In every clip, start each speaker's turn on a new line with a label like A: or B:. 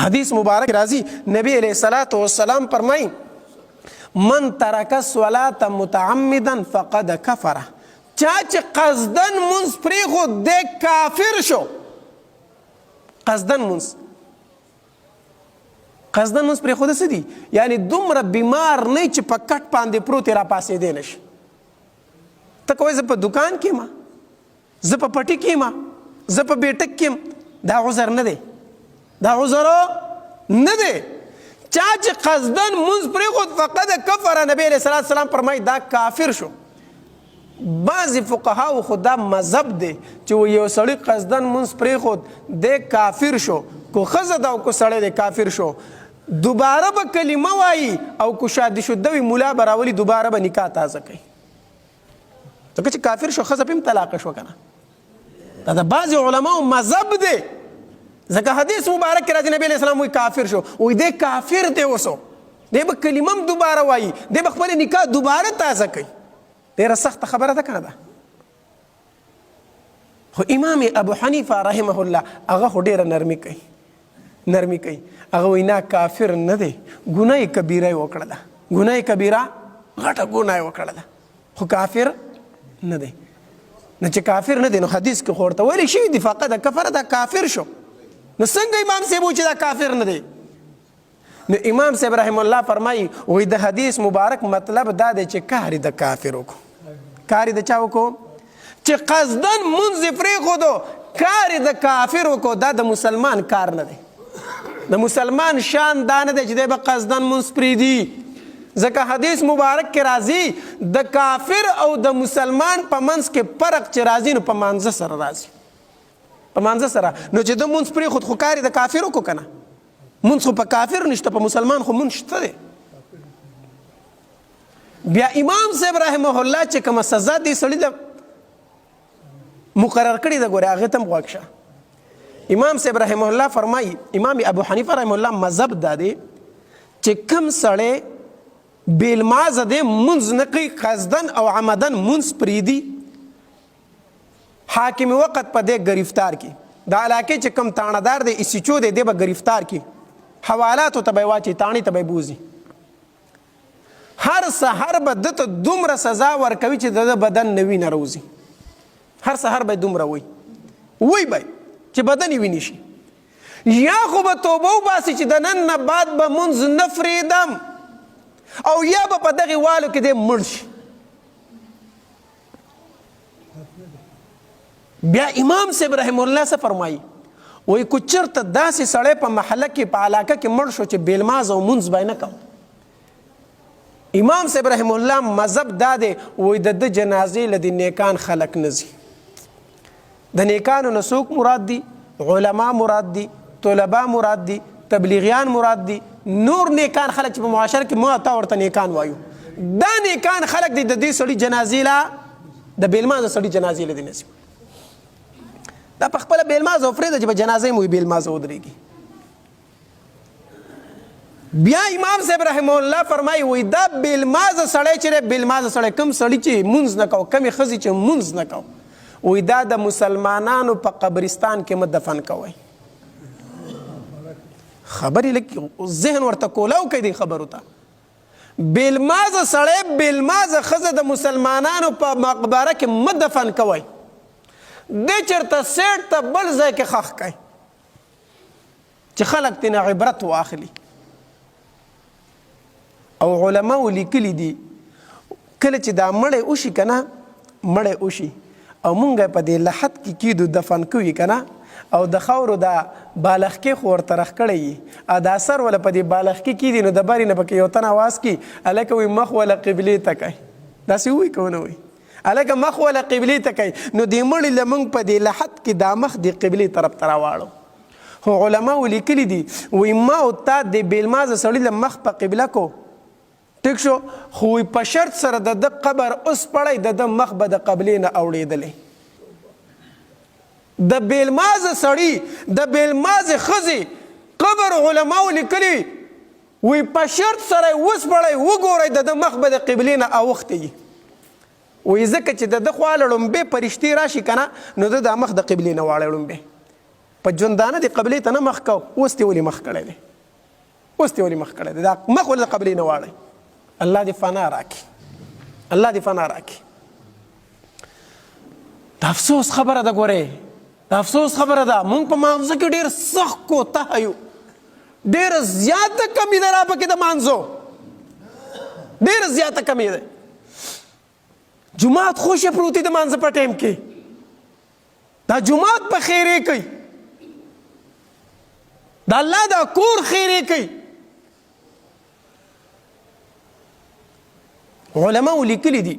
A: حدیث مبارک راځي نبی علیہ الصلوۃ والسلام فرمایي من ترک الصلاة متعمدا فقد کفر. چا چې قصدن منځ پرېښود دی کافر شو. قصدن منځ پرېښوده څه دي؟ یعنی دومره بیمار نه چې په کټ باندې پروت را پاسېدی نه شي. ته کوی زه په دکان کې یم، زه په پټي کې یم، زه په بیټک کې یم، دا عذر نه دی، دا عذر نه دی. چا چې قصدن منځ پرېښود فقد کفر، نبی علیہ الصلوۃ والسلام فرمایي دا کافر شو. بعضې فقهاو خو دا مذهب دی چې یو سړی قصدن منځ پرېښود دی کافر شو، کو ښځه ده او کو سړی دی کافر شو، دوباره به کلمه وایي او کو شادي شده وي ملا به راولي دوباره به نکاح تازه کوي، ځکه چې کافر شو ښځه پې هم طلاقه شوه که نه. دا د بعضې علماو مذهب دی. ځکه حدیث مبارک کې راځي نبی علیہ السلام وایي کافر شو، وایي دی کافر دی اوسو، دی به کلمه هم دوباره وایي، دی به خپله نکاح دوباره تازه کوي. ډېره سخته خبره ده که نه ده؟ خو امام ابو حنیفه رحمه الله هغه خو ډېره نرمي کوي. هغه وایي نه کافر نه دی، ګناه کبیره یې وکړه ده، ګناه کبیره غټه ګناه یې وکړه ده، خو کافر نه دی. نو چې کافر نه دی نو حدیث کې خو ورته ویلي شوي دي فقط کفر، دا کافر شو. نو څنګه امام صاحب وایي چې دا کافر نه دی؟ نو امام صاحب رحم الله فرمایي وایي د حدیث مبارک مطلب دا دی چې کار یې د کافر وکړو. کار یې د چا وکړو؟ چې قصدن منځ یې پرېښودو، کار یې د کافر وکړو. دا د مسلمان کار نه دی. د مسلمان شان دا نه دی چې دی به قصدن منځ پرېږدي. ځکه حدیث مبارک کې راځي د کافر او د مسلمان په منځ کې فرق چې راځي نو په مانځه سره راځي، په مانځه سره. نو چې د منځ پرېښود خو کار یې د کافر وکړو که نه؟ منځ خو په کافر نشته، په مسلمان خو منځ شته دی. بیا امام صاحب رحمه الله چې کومه سزا دې سړي ته مقرر کړې ده ګورې هغې ته هم غوږ شه. امام صاحب رحمه الله فرمایي، امام ابو حنیفه رحمه الله مذهب دا دی چې کوم سړی بیلمازه دی منځ نه کوي، قصدن او عمدن منځ پرېږدي، حاکم وقت په دې گرفتار کی. دا علاقې چې کوم تاڼهدار دی اسیچو دی دی به گرفتار کی، حوالاتو ته به یې واچي، تاڼې ته به یې بوځي. هر سحر به ده ته دومره سزا ورکوي چې د ده بدن نه وینه راوځي. هر سحر به یې دومره وی به چې بدن یې وینې شي. یا خو به توبه وباسي چې د نن نه بعد به منځ نه فرېږدم، او یا به په دغې والو کې دی مړ شي. بیا امام صاحب رحم الله څه فرمایي؟ وایي که چېرته داسې سړی په محله کې په علاقه کې مړ شو چې بیلماز او منځ به یې نه کوو، امام صاحب رحم الله مذهب دا دی وایي د ده جنازې له د نیکان خلک نه ځي. د نیکانو نه څوک مراد دي؟ علما مراد دي، طلبا مراد دي، تبلیغیان مراد دي، نور نیکان خلک چې په معاشره کې ما تا ورته نیکان وایو. دا نیکان خلک دي د دې سړي جنازې له د بیلمازه سړي جنازې له دې نه ځي. دا په خپله بیلمازه وفرېږده چې په جنازه یې مو بیلمازه ودرېږي. بیا امام صاحب رحمه الله فرمایي وایي دا بیلمازه سړی چې دی، بیلمازه سړی کوم سړي چې مونځ نه کو، کمې ښځې چې مونځ نه کو، وایي دا د مسلمانانو په قبرستان کې مه دفن کوئ. خبرې لږ ذهن ورته کولاو کوي دې خبرو ته. بیلمازه سړی، بیلمازه ښځه د مسلمانانو په مقبره کې مه دفن کوئ. دی چېرته سیټ ته بل ځای کې ښخ کړئ چې خلک ترېنه عبرت واخلي. او علماو لیکلي دي کله چې دا مړی وشي که نه، مړی وشي او مونږ په دې لحد کې کیدو دفن کوي که نه، او د خاورو دا بالښکې خو ورته رخ کړی وي، او دا سر وله په دې بالښکې کیدي نو د برې نه پکې یو تن اواز کي هلکه وایي مخ وله قبلې ته کوي. داسې ووایي که ونه وایي؟ هلکه مخ وله قبلې ته کوي. نو دې مړي له موږ په دې لحد کې دا مخ د قبلې طرف ته راواړو. خو علماو لیکلي دي وایي ما او تا د بیلمازه سړي له مخ په قبله کو، ټیک شو، خو وایي په شرط سره د ده قبر اوس پړی د ده مخ به د قبلې نه اوړېدلی. د بیلمازه سړي، د بیلمازه ښځې قبر علماو لیکلي وایي په شرط سره یې وسپړی، وګورئ د ده مخ به د قبلې نه اوښتی وي. وایي ځکه چې د ده خوا له ړومبې فرشتې راشي که نه، نو ده دا مخ د قبلې نه واړی ړومبې. په ژوندانه دې قبلې ته نه مخ کو، اوس دې ولې مخ کړی دی؟ اوس دې ولې مخ کړی دی؟ دا مخ ولې د قبلې نه واړئ. الله دې فنا راکړي، الله دې فنا راکړي. د افسوس خبره ده، ګورې د افسوس خبره ده، مونږ په مانځه کې ډېر سخت کوتاه یو، ډېره زیاته کمي ده را پکې د مانځو، ډېره زیاته کمي ده. جماعت خوشه پروت دی د مانځه په ټایم کې، دا جماعت په خیرې کوي، د الله دا کور خیرې کوي. علماء لیکلي دي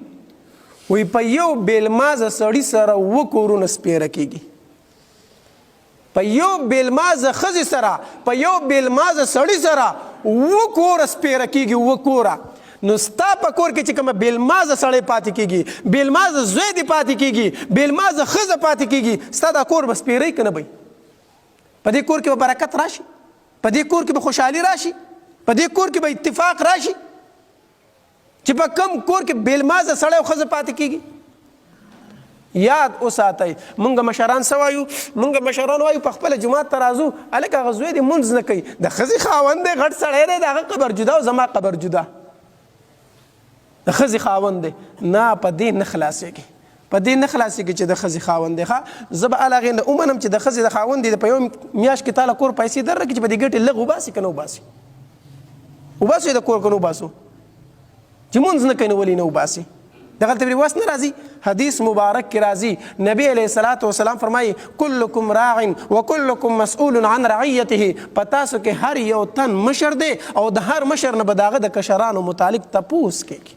A: وی په یو بیلمازه سړي سره 2 کورونه سپیره کېږي، په یو بیلمازه ښځې سره، په یو بیلمازه سړي سره 2 کوره سپیره کېږي، 2 کوره. نو ستا په کور کې چې کومه بیلمازه سړی پاتې کېږي، بیلمازه زوی دې پاتې کېږي، بیلمازه ښځه پاتې کېږي، ستا دا کور به سپیری که نه بی؟ په دې کور کې به برکت راشي، په دې کور کې به خوشحالي راشي، په دې کور کې به اتفاق راشي. چې په کم کور کې بیلمازه سړی او ښځه پاتې کېږي. یاد وساتئ، مونږ مشران څه وایو؟ مونږ مشران وایو په خپله جومات ته راځو، هلک هغه زوی دې مونځ نه کوي، د ښځې خاوند دی، غټ سړی دی، د هغه قبر جدا او زما قبر جدا. د ښځې خاوند دی، نه په دې نه خلاصېږي، په دې نه خلاصېږي چې د ښځې خاوند دی. ښه زه به هغې نه ومنم چې د ښځې د خاوند دی، په یو میاشت کې تاله کور پیسې در راکړي چې په دې ګټې لږ وباسي که نه وباسي؟ وباسو د کور که نه وباسو؟ چې مونځ نه کوي نو ولې نه وباسي؟ دغلته پرې وس نه راځي؟ حدیث مبارک کې راځي، نبی علیه الصلاة والسلام فرمایي کلکم راع وکلکم مسئول عن رعیته. په تاسو کې هر یو تن مشر دی او د هر مشر نه به د هغه د کشرانو متعلق تپوس کېږي.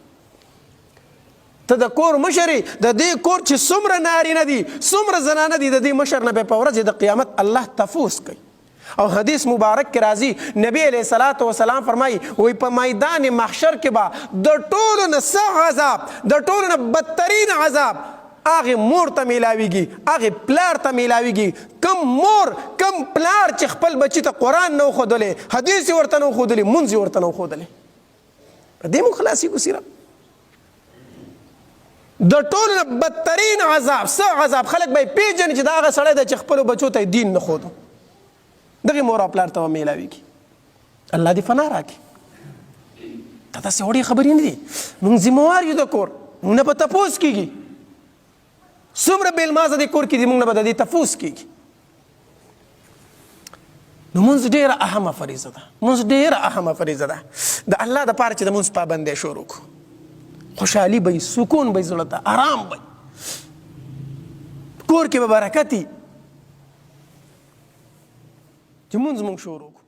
A: ته د کور مشر یې، د دې کور چې څومره نارینه دي څومره زنانه دي، د دې مشر نه به په ورځ د قیامت الله تپوس کوي. او حدیث مبارک کې راځي، نبی علیه الصلاة والسلام فرمایي وی په میدان محشر کې به د ټولو نه سخت عذاب، د ټولو نه بدترین عذاب هغې مور ته میلاویږي، هغې پلار ته میلاویږي. کم مور کم پلار چې خپل بچي ته قرآن نه وښودلی، حدیث یې ورته نه وښودلی، مونځ یې ورته نه وښودلی، په دې مو خلاصېږو سیره. د ټولو نه بدترین عذاب، څه عذاب؟ خلک به یې پېژني چې دا هغه سړی دی چې خپلو بچو ته دین نه ښودو، دغې مور او پلار ته به میلاویږي. الله دې فنا راکړي. دا داسې وړې خبرې نه دي، موږ ذمهوار یو د کور، موږ نه به تپوس کېږي. څومره بیلمازه دې کور کې دي، موږ نه به د دې تپوس کېږي. نو مونځ ډېره اهمه فریضه ده، مونځ ډېره اهمه فریضه ده. د الله دپاره چې د مونځ پابندی شروع کړو، خوشحالي به وي، سکون به وي، زړه ته ارام به وي، کور کې به برکت وي چې مونځ مونږ شروع کړو.